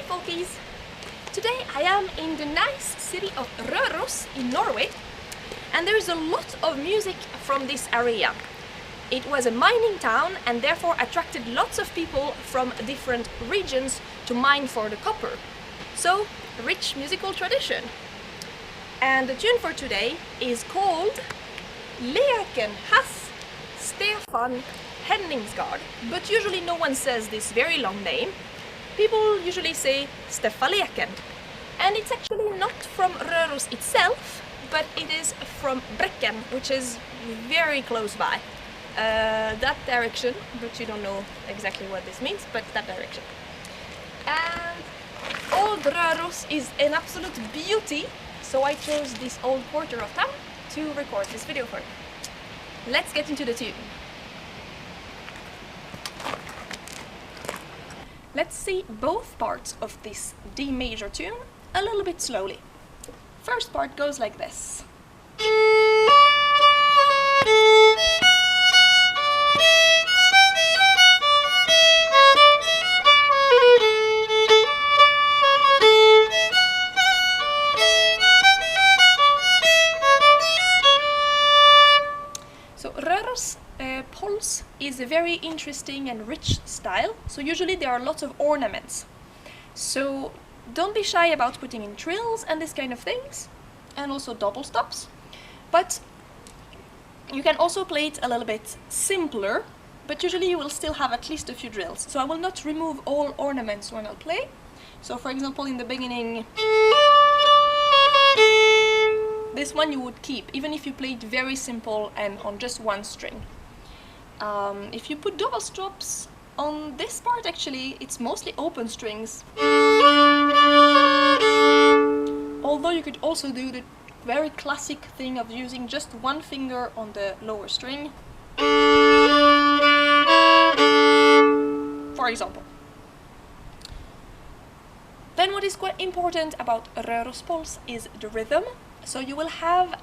folkies! Today I am in the nice city of Røros in Norway, and there is a lot of music from this area. It was a mining town and therefore attracted lots of people from different regions to mine for the copper. So, a rich musical tradition. And the tune for today is called Leken has Steffa Henningsgaard, but usually no one says this very long name. People usually say Steffa Leken. And it's actually not from Røros itself, but it is from Brekken, which is very close by. That direction, but you don't know exactly what this means, but that direction. And old Røros is an absolute beauty, so I chose this old quarter of town to record this video for you. Let's get into the tune. Let's see both parts of this D major tune a little bit slowly. First part goes like this. So Røros pulse is a very interesting and rich style, so usually there are lots of ornaments. So don't be shy about putting in trills and this kind of things, and also double stops. But you can also play it a little bit simpler, but usually you will still have at least a few drills. So I will not remove all ornaments when I'll play. So for example, in the beginning, this one you would keep, even if you play it very simple and on just one string. If you put double stops on this part, actually, it's mostly open strings. Although you could also do the very classic thing of using just one finger on the lower string. For example. Then what is quite important about Røros pulse is the rhythm. So you will have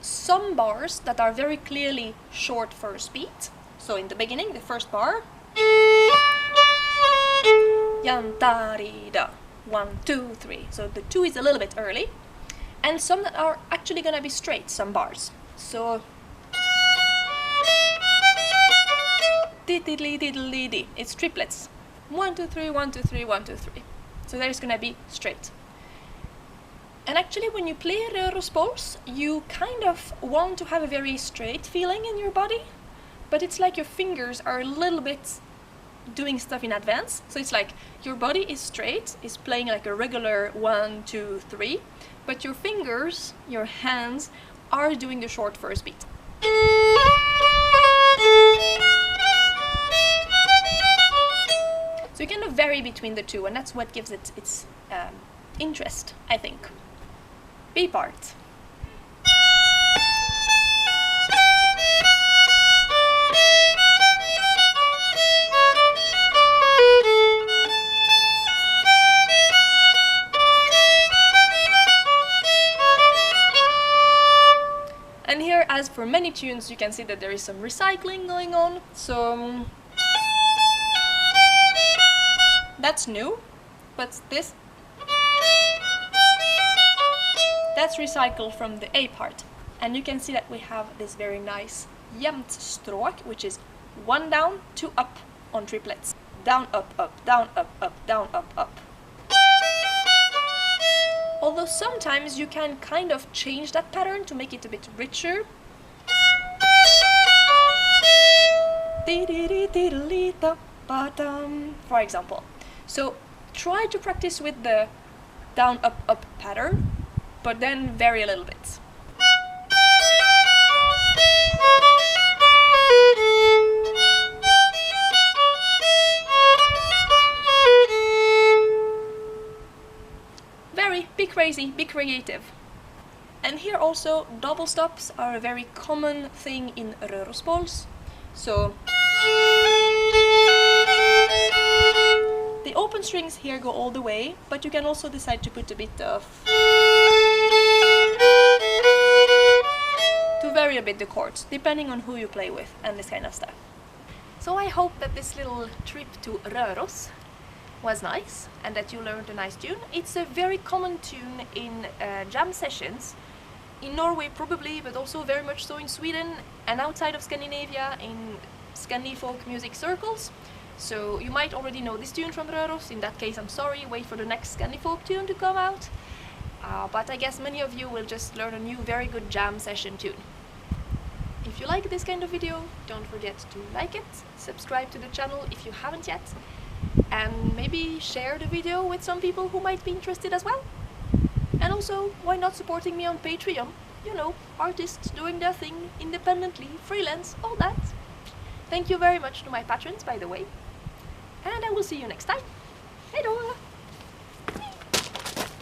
some bars that are very clearly short first beat. So in the beginning, the first bar. Yantarida. 1, 2, 3. So the 2 is a little bit early. And some that are actually gonna be straight, some bars. So diddly diddly dee. It's triplets. 1, 2, 3, 1, 2, 3, 1, 2, 3. So there's gonna be straight. And actually when you play Røros pulse, you kind of want to have a very straight feeling in your body, but it's like your fingers are a little bit doing stuff in advance. So it's like your body is straight, is playing like a regular 1, 2, 3, but your fingers, your hands, are doing the short first beat. So you kind of vary between the two, and that's what gives it its interest, I think. B part. And here, as for many tunes, you can see that there is some recycling going on. So that's new, but this, that's recycled from the A part. And you can see that we have this very nice jevnt stråk, which is 1 down, 2 up on triplets. Down, up, up, down, up, down, up. Although sometimes you can kind of change that pattern to make it a bit richer. For example. So try to practice with the down, up pattern, but then vary a little bit. Be crazy, be creative. And here also double stops are a very common thing in Røros pulse. So the open strings here go all the way, but you can also decide to put a bit of to vary a bit the chords, depending on who you play with and this kind of stuff. So I hope that this little trip to Røros was nice and that you learned a nice tune. It's a very common tune in jam sessions, in Norway probably, but also very much so in Sweden and outside of Scandinavia in Scandi folk music circles. So you might already know this tune from Røros. In that case, I'm sorry, wait for the next Scandi folk tune to come out. But I guess many of you will just learn a new very good jam session tune. If you like this kind of video, don't forget to like it, subscribe to the channel if you haven't yet, and maybe share the video with some people who might be interested as well. And also, why not supporting me on Patreon? You know, artists doing their thing, independently, freelance, all that. Thank you very much to my patrons, by the way. And I will see you next time. Hej då!